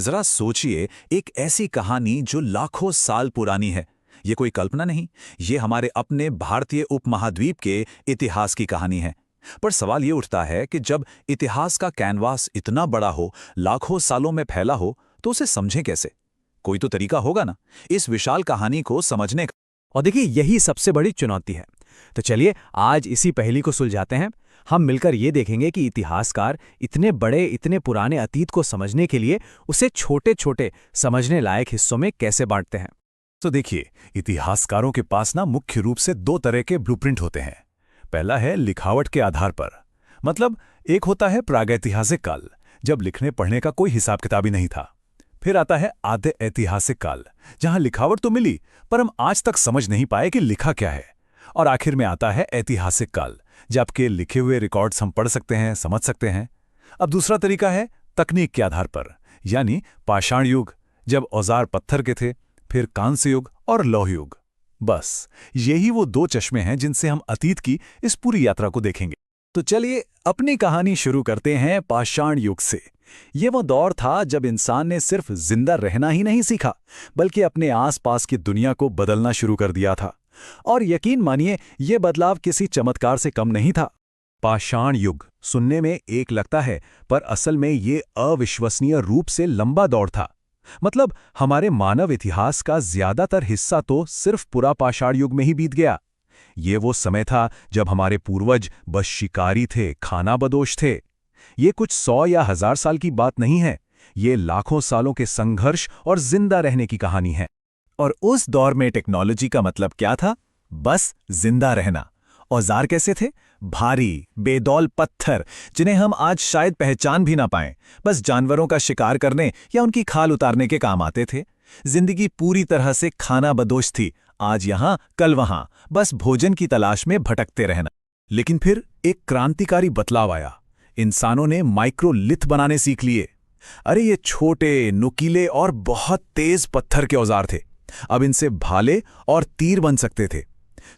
जरा सोचिए, एक ऐसी कहानी जो लाखों साल पुरानी है। ये कोई कल्पना नहीं, ये हमारे अपने भारतीय उपमहाद्वीप के इतिहास की कहानी है। पर सवाल ये उठता है कि जब इतिहास का कैनवास इतना बड़ा हो, लाखों सालों में फैला हो, तो उसे समझें कैसे? कोई तो तरीका होगा ना इस विशाल कहानी को समझने का। और देखिए यही सबसे बड़ी चुनौती है। तो चलिए आज इसी पहेली को सुलझाते हैं। हम मिलकर ये देखेंगे कि इतिहासकार इतने बड़े इतने पुराने अतीत को समझने के लिए उसे छोटे छोटे समझने लायक हिस्सों में कैसे बांटते हैं। तो देखिए, इतिहासकारों के पास ना मुख्य रूप से दो तरह के ब्लूप्रिंट होते हैं। पहला है लिखावट के आधार पर, मतलब एक होता है प्रागैतिहासिक काल, जब लिखने पढ़ने का कोई हिसाब किताब ही नहीं था। फिर आता है आद्य ऐतिहासिक काल, जहां लिखावट तो मिली पर हम आज तक समझ नहीं पाए कि लिखा क्या है। और आखिर में आता है ऐतिहासिक काल, जबकि लिखे हुए रिकॉर्ड्स हम पढ़ सकते हैं, समझ सकते हैं। अब दूसरा तरीका है तकनीक के आधार पर, यानी पाषाण युग, जब औजार पत्थर के थे, फिर कांस्य युग और लौह युग। बस यही वो दो चश्मे हैं जिनसे हम अतीत की इस पूरी यात्रा को देखेंगे। तो चलिए अपनी कहानी शुरू करते हैं पाषाण युग से। ये वो दौर था जब इंसान ने सिर्फ जिंदा रहना ही नहीं सीखा, बल्कि अपने आसपास की दुनिया को बदलना शुरू कर दिया था। और यकीन मानिए, ये बदलाव किसी चमत्कार से कम नहीं था। पाषाण युग सुनने में एक लगता है, पर असल में ये अविश्वसनीय रूप से लंबा दौर था। मतलब हमारे मानव इतिहास का ज्यादातर हिस्सा तो सिर्फ पुरा पाषाण युग में ही बीत गया। ये वो समय था जब हमारे पूर्वज बस शिकारी थे, खानाबदोश थे। ये कुछ 100 या 1000 साल की बात नहीं है, ये लाखों सालों के संघर्ष और जिंदा रहने की कहानी है। और उस दौर में टेक्नोलॉजी का मतलब क्या था? बस जिंदा रहना। औजार कैसे थे? भारी बेदौल पत्थर, जिन्हें हम आज शायद पहचान भी ना पाएं, बस जानवरों का शिकार करने या उनकी खाल उतारने के काम आते थे। जिंदगी पूरी तरह से खानाबदोश थी, आज यहां कल वहां, बस भोजन की तलाश में भटकते रहना। लेकिन फिर एक क्रांतिकारी बदलाव आया। इंसानों ने माइक्रोलिथ बनाने सीख लिए। अरे ये छोटे, नुकीले और बहुत तेज पत्थर के औजार थे। अब इनसे भाले और तीर बन सकते थे।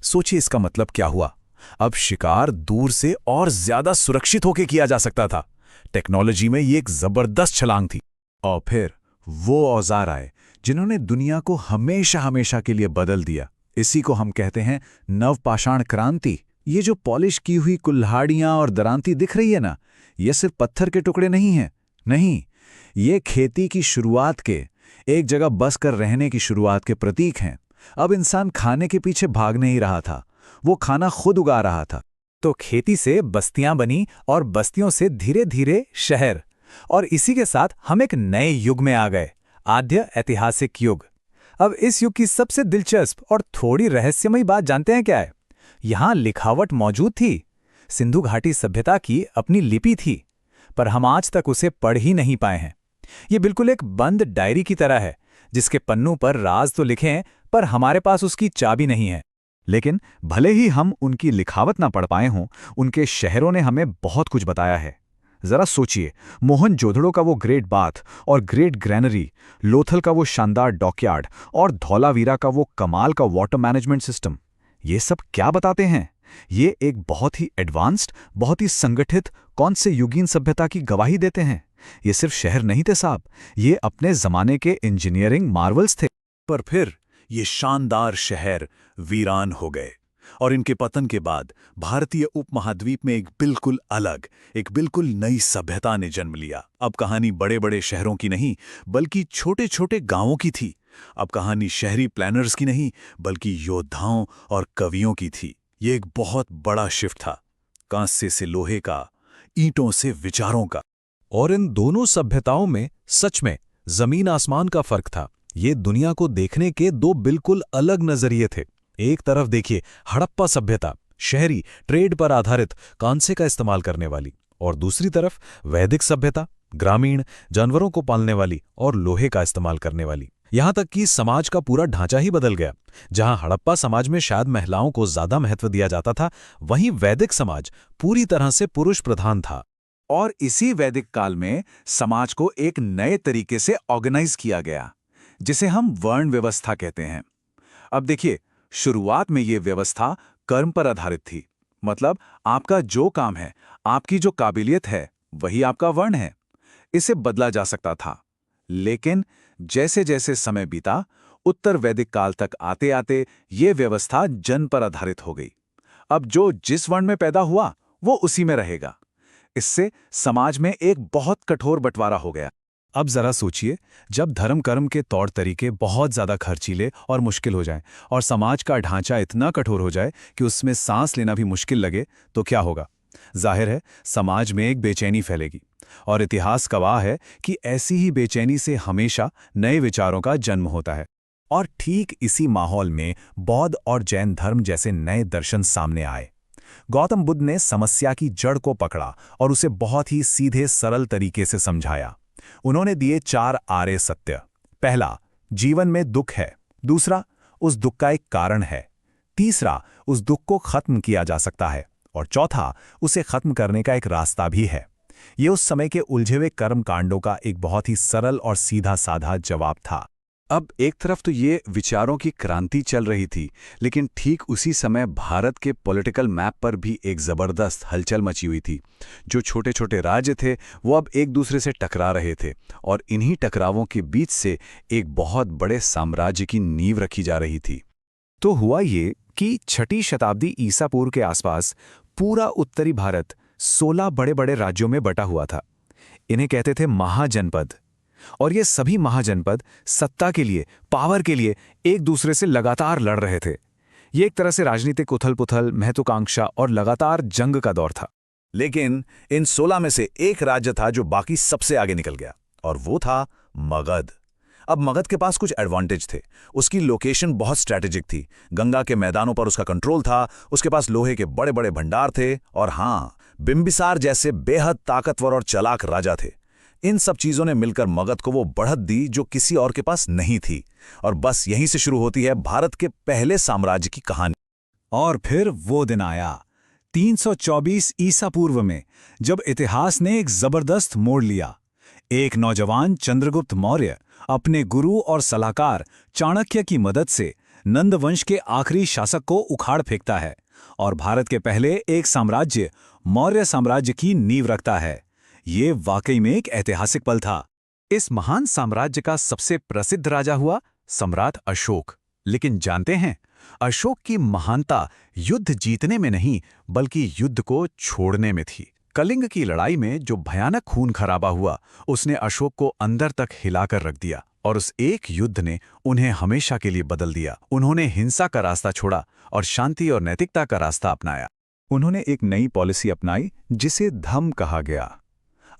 सोचिए इसका मतलब क्या हुआ। अब शिकार दूर से और ज्यादा सुरक्षित होकर किया जा सकता था। टेक्नोलॉजी में ये एक जबरदस्त छलांग थी। और फिर वो औजार आए जिन्होंने दुनिया को हमेशा हमेशा के लिए बदल दिया। इसी को हम कहते हैं नवपाषाण क्रांति। ये जो पॉलिश की हुई कुल्हाड़ियां और दरांती दिख रही है ना, ये सिर्फ पत्थर के टुकड़े नहीं हैं। नहीं, ये खेती की शुरुआत के, एक जगह बस कर रहने की शुरुआत के प्रतीक हैं। अब इंसान खाने के पीछे भाग नहीं रहा था, वो खाना खुद उगा रहा था। तो खेती से बस्तियां बनी और बस्तियों से धीरे धीरे शहर। और इसी के साथ हम एक नए युग में आ गए, आद्य ऐतिहासिक युग। अब इस युग की सबसे दिलचस्प और थोड़ी रहस्यमयी बात जानते हैं क्या है? यहां लिखावट मौजूद थी। सिंधु घाटी सभ्यता की अपनी लिपि थी, पर हम आज तक उसे पढ़ ही नहीं पाए हैं। ये बिल्कुल एक बंद डायरी की तरह है, जिसके पन्नों पर राज तो लिखे हैं, पर हमारे पास उसकी चाबी नहीं है। लेकिन भले ही हम उनकी लिखावट ना पढ़ पाए हों, उनके शहरों ने हमें बहुत कुछ बताया है। जरा सोचिए, मोहनजोदड़ो का वो ग्रेट बाथ और ग्रेट ग्रैनरी, लोथल का वो शानदार डॉकयार्ड और धौलावीरा का वो कमाल का वाटर मैनेजमेंट सिस्टम। ये सब क्या बताते हैं? ये एक बहुत ही एडवांस्ड, बहुत ही संगठित कौन से युगीन सभ्यता की गवाही देते हैं। ये सिर्फ शहर नहीं थे साहब, ये अपने जमाने के इंजीनियरिंग मार्वल्स थे। पर फिर ये शानदार शहर वीरान हो गए, और इनके पतन के बाद भारतीय उपमहाद्वीप में एक बिल्कुल अलग, एक बिल्कुल नई सभ्यता ने जन्म लिया। अब कहानी बड़े बड़े शहरों की नहीं, बल्कि छोटे छोटे गांवों की थी। अब कहानी शहरी प्लानर्स की नहीं, बल्कि योद्धाओं और कवियों की थी। ये एक बहुत बड़ा शिफ्ट था, कांस्य से लोहे का, ईंटों से विचारों का। और इन दोनों सभ्यताओं में सच में जमीन आसमान का फर्क था। ये दुनिया को देखने के दो बिल्कुल अलग नजरिए थे। एक तरफ देखिए हड़प्पा सभ्यता, शहरी, ट्रेड पर आधारित, कांसे का इस्तेमाल करने वाली, और दूसरी तरफ वैदिक सभ्यता, ग्रामीण, जानवरों को पालने वाली और लोहे का इस्तेमाल करने वाली। यहां तक कि समाज का पूरा ढांचा ही बदल गया। जहां हड़प्पा समाज में शायद महिलाओं को ज्यादा महत्व दिया जाता था, वहीं वैदिक समाज पूरी तरह से पुरुष प्रधान था। और इसी वैदिक काल में समाज को एक नए तरीके से ऑर्गेनाइज किया गया, जिसे हम वर्ण व्यवस्था कहते हैं। अब देखिए, शुरुआत में ये व्यवस्था कर्म पर आधारित थी। मतलब आपका जो काम है, आपकी जो काबिलियत है, वही आपका वर्ण है। इसे बदला जा सकता था। लेकिन जैसे जैसे समय बीता, उत्तर वैदिक काल तक आते आते ये व्यवस्था जन पर आधारित हो गई। अब जो जिस वर्ण में पैदा हुआ वो उसी में रहेगा। इससे समाज में एक बहुत कठोर बंटवारा हो गया। अब जरा सोचिए, जब धर्म कर्म के तौर तरीके बहुत ज्यादा खर्चीले और मुश्किल हो जाएं और समाज का ढांचा इतना कठोर हो जाए कि उसमें सांस लेना भी मुश्किल लगे, तो क्या होगा? जाहिर है, समाज में एक बेचैनी फैलेगी। और इतिहास गवाह है कि ऐसी ही बेचैनी से हमेशा नए विचारों का जन्म होता है। और ठीक इसी माहौल में बौद्ध और जैन धर्म जैसे नए दर्शन सामने आए। गौतम बुद्ध ने समस्या की जड़ को पकड़ा और उसे बहुत ही सीधे सरल तरीके से समझाया। उन्होंने दिए 4 आर्य सत्य। पहला, जीवन में दुख है। दूसरा, उस दुख का एक कारण है। तीसरा, उस दुख को खत्म किया जा सकता है। और चौथा, उसे खत्म करने का एक रास्ता भी है। ये उस समय के उलझे हुए कर्म कांडों का एक बहुत ही सरल और सीधा साधा जवाब था। अब एक तरफ तो ये विचारों की क्रांति चल रही थी, लेकिन ठीक उसी समय भारत के पॉलिटिकल मैप पर भी एक जबरदस्त हलचल मची हुई थी। जो छोटे छोटे राज्य थे वो अब एक दूसरे से टकरा रहे थे, और इन्हीं टकरावों के बीच से एक बहुत बड़े साम्राज्य की नींव रखी जा रही थी। तो हुआ ये कि 6ठी शताब्दी ईसा पूर्व के आसपास पूरा उत्तरी भारत 16 बड़े बड़े राज्यों में बटा हुआ था। इन्हें कहते थे महाजनपद। और ये सभी महाजनपद सत्ता के लिए, पावर के लिए एक दूसरे से लगातार लड़ रहे थे। ये एक तरह से राजनीतिक उथल-पुथल, महत्वाकांक्षा और लगातार जंग का दौर था। लेकिन इन 16 में से एक राज्य था जो बाकी सबसे आगे निकल गया, और वो था मगध। अब मगध के पास कुछ एडवांटेज थे। उसकी लोकेशन बहुत स्ट्रैटेजिक थी। गंगा के मैदानों पर उसका कंट्रोल था, उसके पास लोहे के बड़े बड़े भंडार थे, और हाँ, बिंबिसार जैसे बेहद ताकतवर और चालाक राजा थे। इन सब चीजों ने मिलकर मगध को वो बढ़त दी जो किसी और के पास नहीं थी। और बस यहीं से शुरू होती है भारत के पहले साम्राज्य की कहानी। और फिर वो दिन आया 324 ईसा पूर्व में, जब इतिहास ने एक जबरदस्त मोड़ लिया। एक नौजवान चंद्रगुप्त मौर्य अपने गुरु और सलाहकार चाणक्य की मदद से नंदवंश के आखिरी शासक को उखाड़ फेंकता है और भारत के पहले एक साम्राज्य, मौर्य साम्राज्य की नींव रखता है। ये वाकई में एक ऐतिहासिक पल था। इस महान साम्राज्य का सबसे प्रसिद्ध राजा हुआ सम्राट अशोक। लेकिन जानते हैं, अशोक की महानता युद्ध जीतने में नहीं, बल्कि युद्ध को छोड़ने में थी। कलिंग की लड़ाई में जो भयानक खून खराबा हुआ, उसने अशोक को अंदर तक हिलाकर रख दिया, और उस एक युद्ध ने उन्हें हमेशा के लिए बदल दिया। उन्होंने हिंसा का रास्ता छोड़ा और शांति और नैतिकता का रास्ता अपनाया। उन्होंने एक नई पॉलिसी अपनाई जिसे धम्म कहा गया।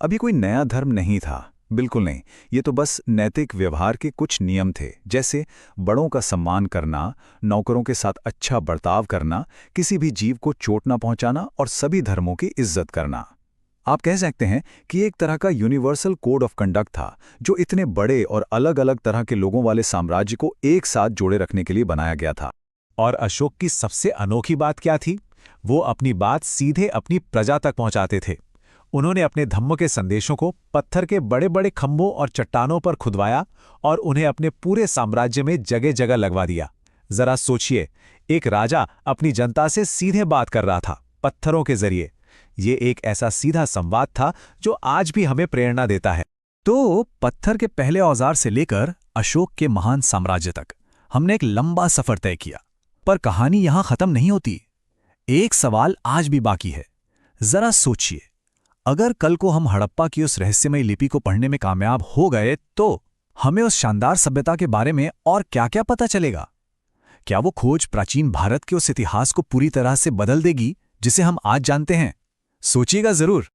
अभी कोई नया धर्म नहीं था, बिल्कुल नहीं। ये तो बस नैतिक व्यवहार के कुछ नियम थे, जैसे बड़ों का सम्मान करना, नौकरों के साथ अच्छा बर्ताव करना, किसी भी जीव को चोट न पहुंचाना और सभी धर्मों की इज्जत करना। आप कह सकते हैं कि एक तरह का यूनिवर्सल कोड ऑफ कंडक्ट था, जो इतने बड़े और अलग अलग तरह के लोगों वाले साम्राज्य को एक साथ जोड़े रखने के लिए बनाया गया था। और अशोक की सबसे अनोखी बात क्या थी? वो अपनी बात सीधे अपनी प्रजा तक पहुंचाते थे। उन्होंने अपने धम्म के संदेशों को पत्थर के बड़े बड़े खंभों और चट्टानों पर खुदवाया और उन्हें अपने पूरे साम्राज्य में जगह जगह लगवा दिया। जरा सोचिए, एक राजा अपनी जनता से सीधे बात कर रहा था, पत्थरों के जरिए। ये एक ऐसा सीधा संवाद था जो आज भी हमें प्रेरणा देता है। तो पत्थर के पहले औजार से लेकर अशोक के महान साम्राज्य तक हमने एक लंबा सफर तय किया। पर कहानी यहां खत्म नहीं होती। एक सवाल आज भी बाकी है। जरा सोचिए, अगर कल को हम हड़प्पा की उस रहस्यमय लिपि को पढ़ने में कामयाब हो गए, तो हमें उस शानदार सभ्यता के बारे में और क्या क्या पता चलेगा? क्या वो खोज प्राचीन भारत के उस इतिहास को पूरी तरह से बदल देगी जिसे हम आज जानते हैं? सोचिएगा जरूर।